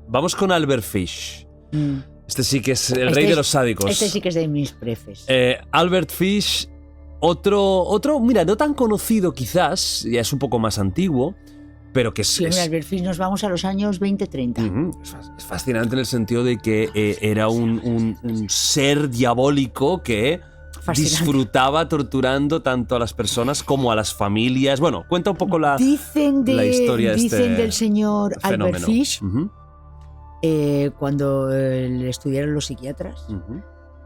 Vamos con Albert Fish. Este sí que es el rey de los sádicos. Este sí que es de mis prefes. Albert Fish, otro, mira, no tan conocido quizás, ya es un poco más antiguo, pero que Sí, mira, Albert Fish, nos vamos a los años 20-30. Es fascinante en el sentido de que era un ser diabólico que disfrutaba torturando tanto a las personas como a las familias. Bueno, cuenta un poco la historia de Dicen del señor fenómeno. Albert Fish, cuando le estudiaron los psiquiatras,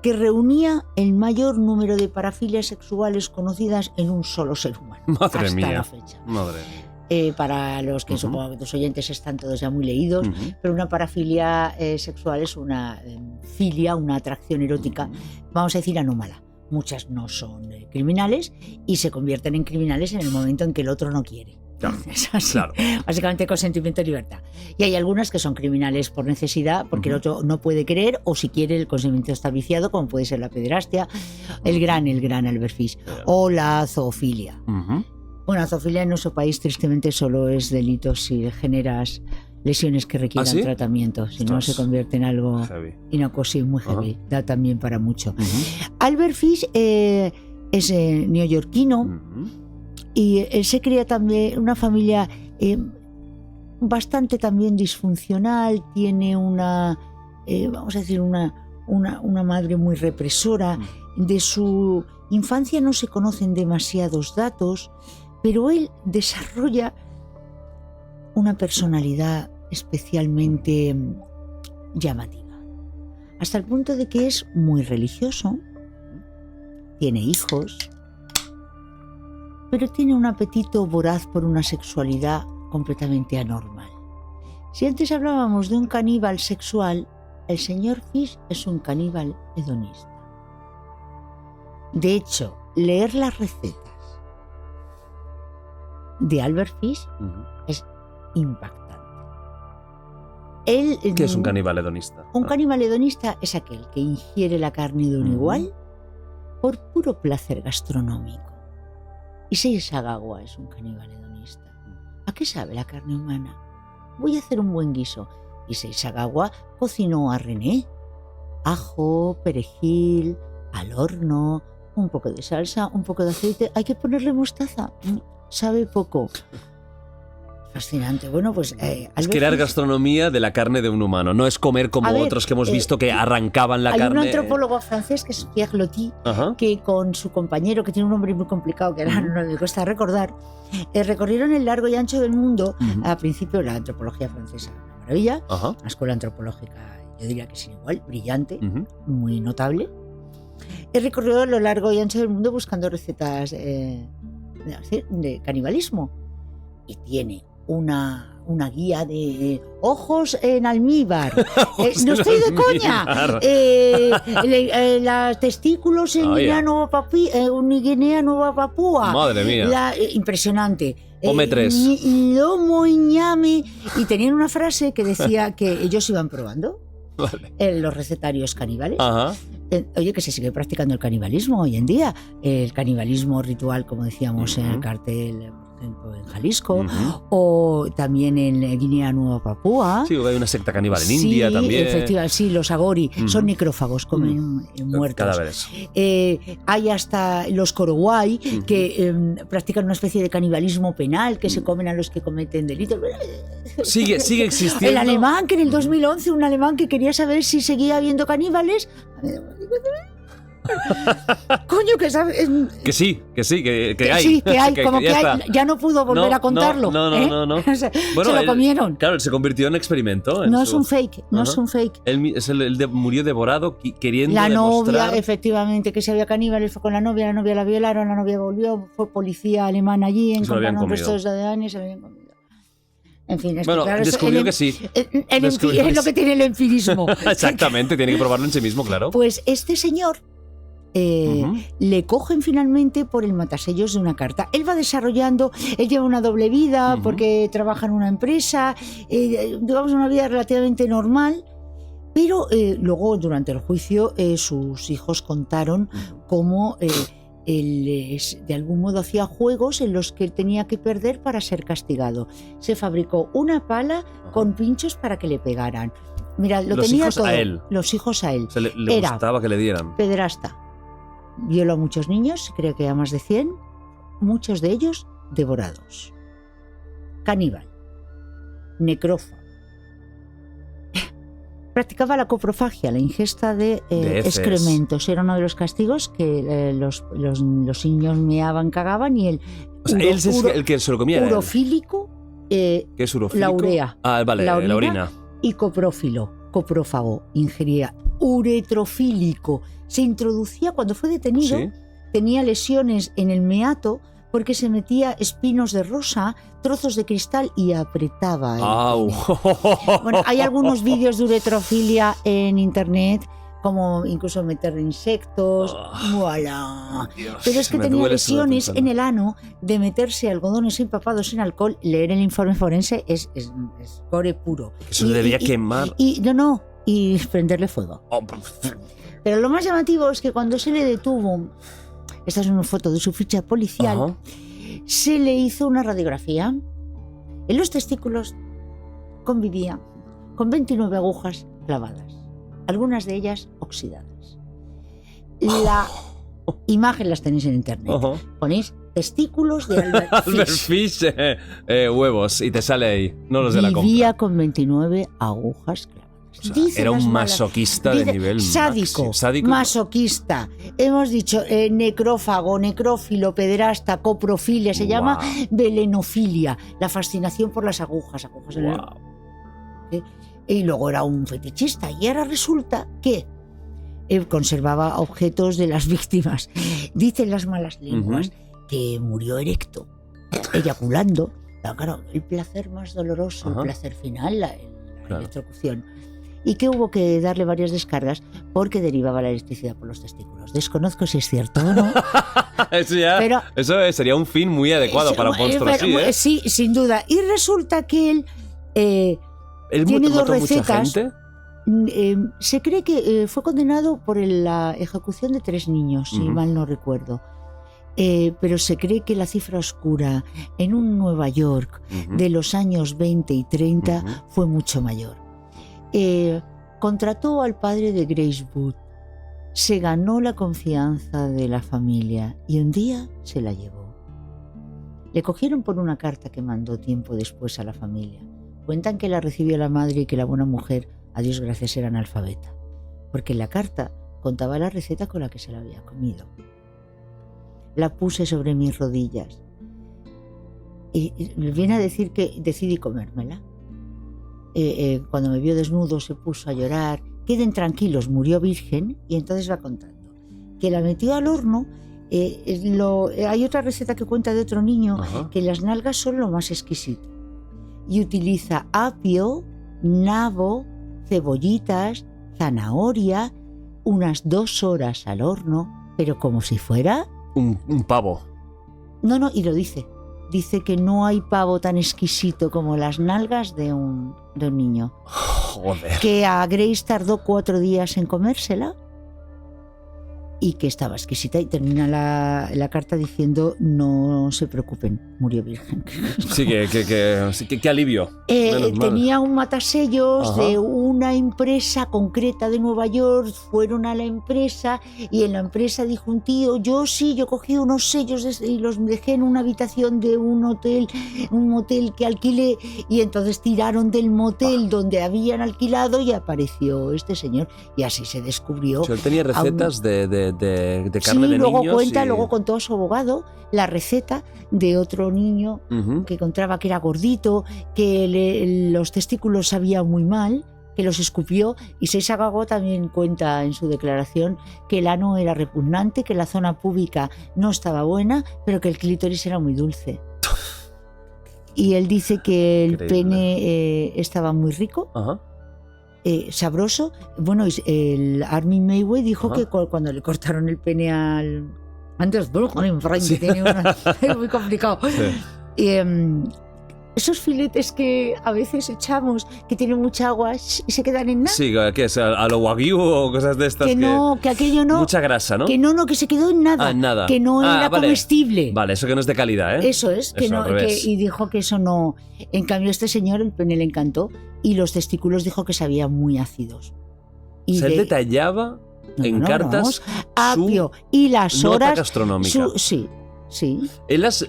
que reunía el mayor número de parafilias sexuales conocidas en un solo ser humano. Madre hasta mía. la fecha. Madre mía. Para los que supongo que tus oyentes están todos ya muy leídos, pero una parafilia sexual es una filia, una atracción erótica, vamos a decir anómala. Muchas no son criminales y se convierten en criminales en el momento en que el otro no quiere. Claro, Es así, claro. básicamente consentimiento y libertad. Y hay algunas que son criminales por necesidad, porque el otro no puede querer, o si quiere el consentimiento está viciado, como puede ser la pederastia, el gran Albert Fish, o la zoofilia. Bueno, la zoofilia en nuestro país tristemente solo es delito si generas lesiones que requieran ¿Ah, sí? tratamiento, si no se convierte en algo Heavy. inocuo y muy heavy, da también para mucho. Albert Fish es neoyorquino y él se crea también una familia bastante también disfuncional, tiene una, vamos a decir, una madre muy represora. De su infancia no se conocen demasiados datos, pero él desarrolla una personalidad especialmente llamativa, hasta el punto de que es muy religioso, tiene hijos, pero tiene un apetito voraz por una sexualidad completamente anormal. Si antes hablábamos de un caníbal sexual, el señor Fish es un caníbal hedonista. De hecho, leer las recetas de Albert Fish es impactante. ¿Qué es un caníbal hedonista? Un caníbal hedonista es aquel que ingiere la carne de un igual por puro placer gastronómico. Issei Sagawa es un caníbal hedonista. ¿A qué sabe la carne humana? Voy a hacer un buen guiso. Issei Sagawa cocinó a René. Ajo, perejil, al horno, un poco de salsa, un poco de aceite. Hay que ponerle mostaza. Sabe poco. Fascinante. Bueno, pues es crear gastronomía de la carne de un humano. No es comer como otros que hemos visto que arrancaban la carne. Hay un antropólogo francés que es Pierre Loti, que con su compañero, que tiene un nombre muy complicado que ahora no me cuesta recordar, recorrieron el largo y ancho del mundo. A principio la antropología francesa, una maravilla, una escuela antropológica, yo diría que sin igual, brillante, muy notable. He recorrido a lo largo y ancho del mundo buscando recetas de canibalismo, y tiene una guía de ojos en almíbar. No estoy de coña. Los testículos en Guinea Nueva Papúa. Madre mía. Impresionante. Come 3. Lomo y ñame. Y tenían una frase que decía que ellos iban probando los recetarios caníbales. Oye, que se sigue practicando el canibalismo hoy en día. El canibalismo ritual, como decíamos en el cartel, en Jalisco, o también en Guinea Nueva Papúa. Sí, hay una secta caníbal en India también. Efectivamente, sí, los agori son necrófagos, comen muertos. Cadáveres. Hay hasta los Korowai que practican una especie de canibalismo penal, que se comen a los que cometen delitos. Sigue existiendo. El alemán, que en el 2011, un alemán que quería saber si seguía habiendo caníbales. Coño, que sabes. Que sí, que hay. Sí, que hay, como que hay. Ya no pudo volver a contarlo. No. Bueno, se lo comieron. Claro, él se convirtió en experimento. No es un fake, no es un fake. Él murió devorado queriendo la demostrar. Novia, efectivamente, que si había caníbales, fue con la novia la violaron, la novia volvió, fue policía alemana allí, encontraron restos de ADN y se lo habían comido. En fin, bueno, claro, descubrió que sí. Es lo que tiene el empirismo. Exactamente, tiene que probarlo en sí mismo, claro. Pues este señor le cogen finalmente por el matasellos de una carta. Él va desarrollando, él lleva una doble vida porque trabaja en una empresa, digamos una vida relativamente normal, pero luego durante el juicio sus hijos contaron cómo de algún modo hacía juegos en los que él tenía que perder para ser castigado. Se fabricó una pala con pinchos para que le pegaran. Mira, lo los tenía hijos todo. a él. Los hijos a él. Le gustaba que le dieran. Pederasta. Violó a muchos niños, se cree que a más de 100, muchos de ellos devorados. Caníbal. Necrófago. Practicaba la coprofagia, la ingesta de excrementos. Era uno de los castigos que los niños meaban, cagaban y él... O sea, él es el que se lo comía. Urofílico. ¿Qué es urofílico? La urea. Ah, vale, la orina. Y coprófilo, coprófago, ingería. Uretrofílico. Se introducía cuando fue detenido, ¿sí? Tenía lesiones en el meato porque se metía espinos de rosa, trozos de cristal y apretaba. ¡Au! Bueno, hay algunos vídeos de uretrofilia en internet, como incluso meter insectos. ¡Voilà! Dios, pero es que tenía lesiones en el ano de meterse algodones empapados en alcohol. Leer el informe forense es gore puro. Eso debía quemar. Y prenderle fuego. Pero lo más llamativo es que cuando se le detuvo, esta es una foto de su ficha policial, se le hizo una radiografía. En los testículos convivía con 29 agujas clavadas, algunas de ellas oxidadas. La imagen las tenéis en internet. Ponéis testículos de Albert Fish, huevos, y te sale ahí, no los de la compra. Vivía con 29 agujas clavadas. O sea, era un masoquista de nivel sádico, sádico. Masoquista. Hemos dicho necrófago, necrófilo, pederasta, coprofilia. Se llama velenofilia, la fascinación por las agujas. Y luego era un fetichista. Y ahora resulta que conservaba objetos de las víctimas. Dicen las malas lenguas que murió erecto, eyaculando. Claro, el placer más doloroso, el placer final, la electrocución. Y que hubo que darle varias descargas porque derivaba la electricidad por los testículos. Desconozco si es cierto o no. Eso sería un fin muy adecuado para un monstruo así, ¿eh? Sí, sin duda. Y resulta que él tiene dos recetas. Mucha gente. Se cree que fue condenado por la ejecución de 3 niños, si mal no recuerdo. Pero se cree que la cifra oscura en un Nueva York de los años 20 y 30 fue mucho mayor. Contrató al padre de Grace Wood, se ganó la confianza de la familia y un día se la llevó. Le cogieron por una carta que mandó tiempo después a la familia. Cuentan que la recibió la madre y que la buena mujer, a Dios gracias, era analfabeta, porque en la carta contaba la receta con la que se la había comido. La puse sobre mis rodillas y viene a decir que decidí comérmela. Cuando me vio desnudo se puso a llorar. Queden tranquilos, murió virgen. Y entonces va contando que la metió al horno. Hay otra receta que cuenta de otro niño que las nalgas son lo más exquisito y utiliza apio, nabo, cebollitas, zanahoria, unas 2 horas al horno, pero como si fuera un pavo. No, y lo dice que no hay pavo tan exquisito como las nalgas de un niño. Joder. Que a Grace tardó 4 días en comérsela y que estaba exquisita, y termina la carta diciendo: no se preocupen, murió virgen. Sí, qué alivio. Tenía un matasellos de una empresa concreta de Nueva York. Fueron a la empresa y en la empresa dijo un tío: yo cogí unos sellos y los dejé en una habitación de un motel que alquilé, y entonces tiraron del motel donde habían alquilado y apareció este señor, y así se descubrió. O sea, él tenía recetas de carne de luego niños. Luego contó a su abogado la receta de otro niño que encontraba que era gordito, que los testículos sabían muy mal, que los escupió, y Seisago también cuenta en su declaración que el ano era repugnante, que la zona púbica no estaba buena, pero que el clítoris era muy dulce. Y él dice que el pene estaba muy rico. Sabroso. Bueno, el Armin Mayweather dijo que cuando le cortaron el pene al Anders Bullman, tiene es muy complicado. esos filetes que a veces echamos, que tienen mucha agua y se quedan en nada. Sí, ¿qué es? ¿A lo wagyu o cosas de estas? Que no, que aquello no. Mucha grasa, ¿no? Que no, que se quedó en nada. En nada. Que no era comestible. Vale, eso que no es de calidad, ¿eh? Eso es, que eso, no, y dijo que eso no. En cambio, este señor, el pene le encantó, y los testículos dijo que sabían muy ácidos. Y él detallaba en cartas apio y las nota horas gastronómica. Sí. Él los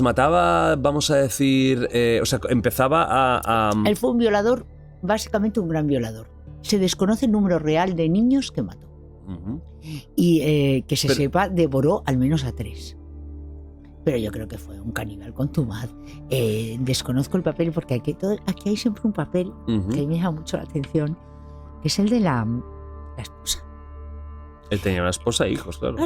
mataba, vamos a decir, o sea, empezaba a... Él fue un violador, básicamente un gran violador. Se desconoce el número real de niños que mató. Y que se sepa, devoró al menos a 3. Pero yo creo que fue un caníbal contumaz. Desconozco el papel porque aquí hay siempre un papel que me llama mucho la atención, que es el de la esposa. Él tenía una esposa e hijos, claro.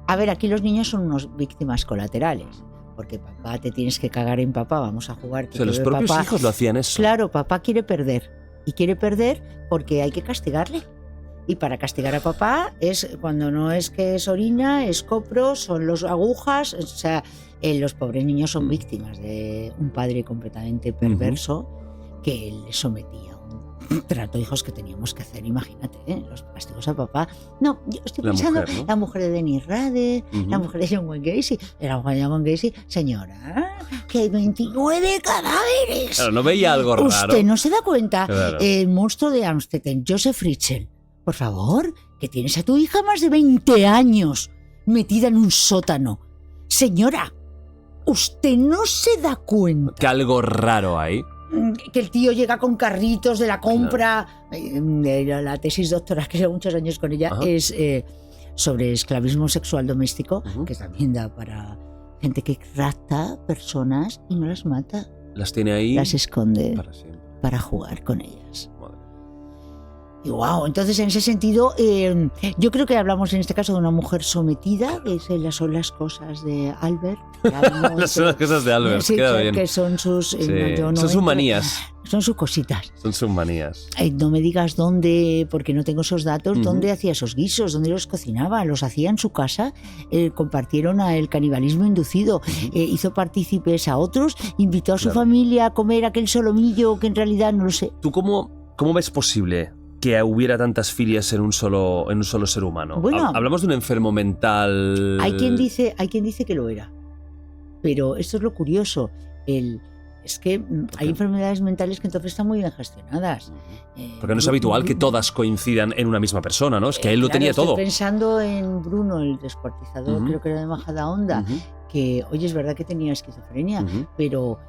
A ver, aquí los niños son unas víctimas colaterales. Porque papá, te tienes que cagar en papá, vamos a jugar. O sea, los propios hijos lo hacían eso. Claro, papá quiere perder. Y quiere perder porque hay que castigarle. Y para castigar a papá es cuando no es que es orina, es copro, son las agujas. O sea, los pobres niños son víctimas de un padre completamente perverso que les sometía a un trato, hijos, que teníamos que hacer. Imagínate, los castigos a papá. No, yo estoy pensando mujer, ¿no? La mujer de Dennis Rader, la mujer de John Wayne Gacy. La mujer de John Wayne Gacy, señora, que hay 29 cadáveres. Claro, no veía algo raro. Usted no se da cuenta. Claro. El monstruo de Amstetten, Joseph Ritchell. Por favor, que tienes a tu hija más de 20 años metida en un sótano. Señora, ¿usted no se da cuenta que algo raro hay? Que el tío llega con carritos de la compra. La tesis doctoral, que llevo muchos años con ella, es sobre esclavismo sexual doméstico, que también da para gente que rapta personas y no las mata. Las tiene ahí. Las esconde para jugar con ellas. Y wow, entonces en ese sentido, yo creo que hablamos en este caso de una mujer sometida, que son las cosas de Albert. Las cosas de Albert, sí, queda bien. Que son sus... son sus manías. Son sus cositas. Son sus manías. No me digas dónde, porque no tengo esos datos, dónde hacía esos guisos, dónde los cocinaba. Los hacía en su casa, compartieron el canibalismo inducido, hizo partícipes a otros, invitó a su familia a comer aquel solomillo que en realidad no lo sé. ¿Tú cómo ves posible que hubiera tantas filias en un solo ser humano? Bueno, hablamos de un enfermo mental. Hay quien dice que lo era. Pero esto es lo curioso. Es que hay enfermedades mentales que entonces están muy bien gestionadas. Porque no es habitual que todas coincidan en una misma persona, ¿no? Es que él lo tenía todo. Estoy pensando en Bruno, el descuartizador, creo que era de Majadahonda, que, oye, es verdad que tenía esquizofrenia, pero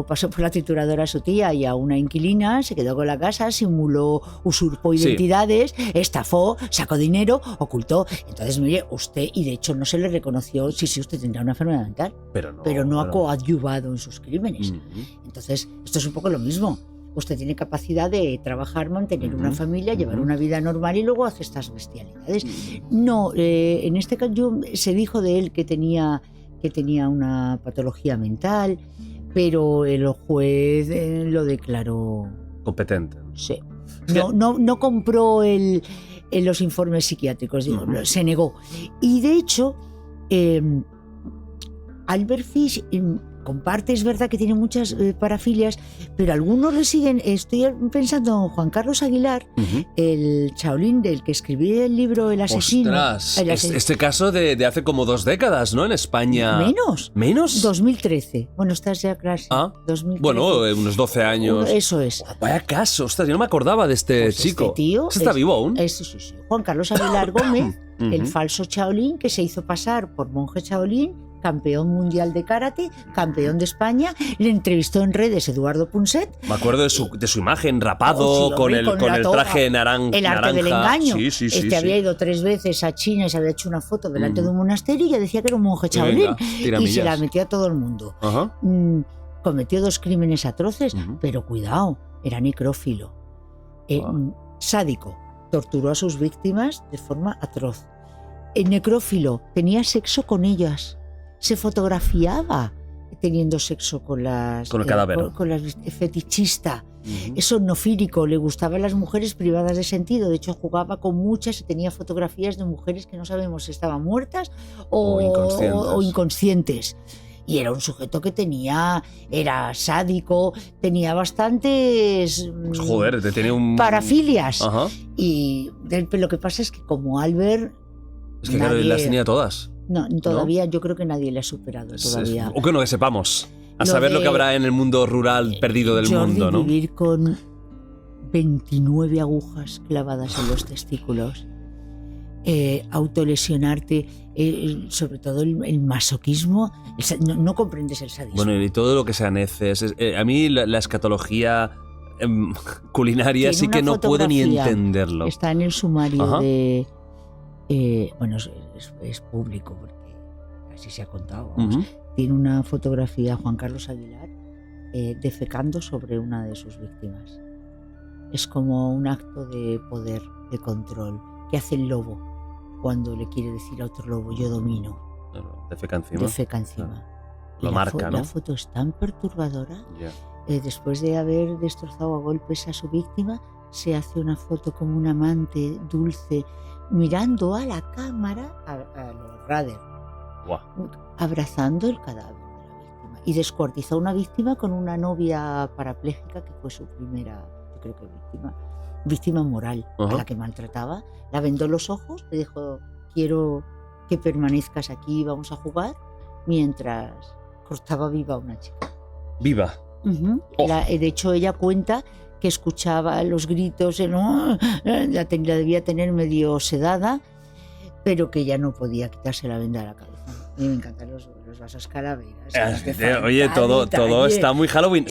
pasó por la trituradora a su tía y a una inquilina, se quedó con la casa, simuló, usurpó identidades, estafó, sacó dinero, ocultó. Entonces, mire, usted, y de hecho no se le reconoció, sí, usted tendrá una enfermedad mental, pero no ha coadyuvado en sus crímenes. Entonces, esto es un poco lo mismo. Usted tiene capacidad de trabajar, mantener una familia, llevar una vida normal y luego hace estas bestialidades. No, en este caso se dijo de él que tenía una patología mental, pero el juez lo declaró competente. Sí. No compró los informes psiquiátricos, digo, se negó. Y de hecho, Albert Fish comparte, es verdad que tiene muchas parafilias, pero algunos le siguen. Estoy pensando en Juan Carlos Aguilar, el Shaolin del que escribí el libro El asesino. ¡Ostras! Este caso de hace como 2 décadas, ¿no? En España. ¿Menos? 2013. Bueno, estás ya casi. 2013. Bueno, unos 12 años. Eso es. Vaya caso, ostras, yo no me acordaba de este chico. Este tío ¿Está vivo aún? Sí. Juan Carlos Aguilar Gómez, el falso Shaolin, que se hizo pasar por monje Shaolin, campeón mundial de karate, campeón de España. Le entrevistó en redes Eduardo Punset. Me acuerdo de su imagen, rapado, con el traje naranja. El arte del engaño. Sí. Había ido 3 veces a China y se había hecho una foto delante de un monasterio y ya decía que era un monje Shaolin. Y se la metió a todo el mundo. Cometió 2 crímenes atroces, pero cuidado, era necrófilo. Sádico. Torturó a sus víctimas de forma atroz. Necrófilo. Tenía sexo con ellas. Se fotografiaba teniendo sexo con las fetichista. Somnofílico, le gustaban las mujeres privadas de sentido, de hecho jugaba con muchas y tenía fotografías de mujeres que no sabemos si estaban muertas o inconscientes. Y era un sujeto que era sádico, tenía bastantes Joder, tenía un... parafilias. Ajá. Y lo que pasa es que como Albert... Es que claro, él las tenía todas. No, todavía yo creo que nadie le ha superado todavía. O que no, que sepamos. A saber lo que habrá en el mundo rural perdido del mundo, ¿no? Vivir con 29 agujas clavadas en los testículos, autolesionarte, sobre todo el masoquismo, no comprendes el sadismo. Bueno, y todo lo que sean heces. A mí la escatología culinaria sí que no puedo ni entenderlo. Está en el sumario de... bueno, es público porque así se ha contado. Tiene una fotografía Juan Carlos Aguilar defecando sobre una de sus víctimas. Es como un acto de poder, de control, que hace el lobo cuando le quiere decir a otro lobo, yo domino. Defeca encima. Defeca encima. Lo marca, ¿no? La foto es tan perturbadora. Después de haber destrozado a golpes a su víctima, se hace una foto como un amante dulce, mirando a la cámara, a los Rader, abrazando el cadáver de la víctima. Y descuartizó a una víctima con una novia parapléjica que fue su primera, yo creo que víctima moral, a la que maltrataba. La vendó los ojos, le dijo, quiero que permanezcas aquí, vamos a jugar, mientras cortaba viva a una chica. ¿Viva? De hecho, ella cuenta que escuchaba los gritos, la debía tener medio sedada, pero que ya no podía quitarse la venda de la cabeza. A mí me encantan los vasos calaveras. Oye, todo está muy Halloween.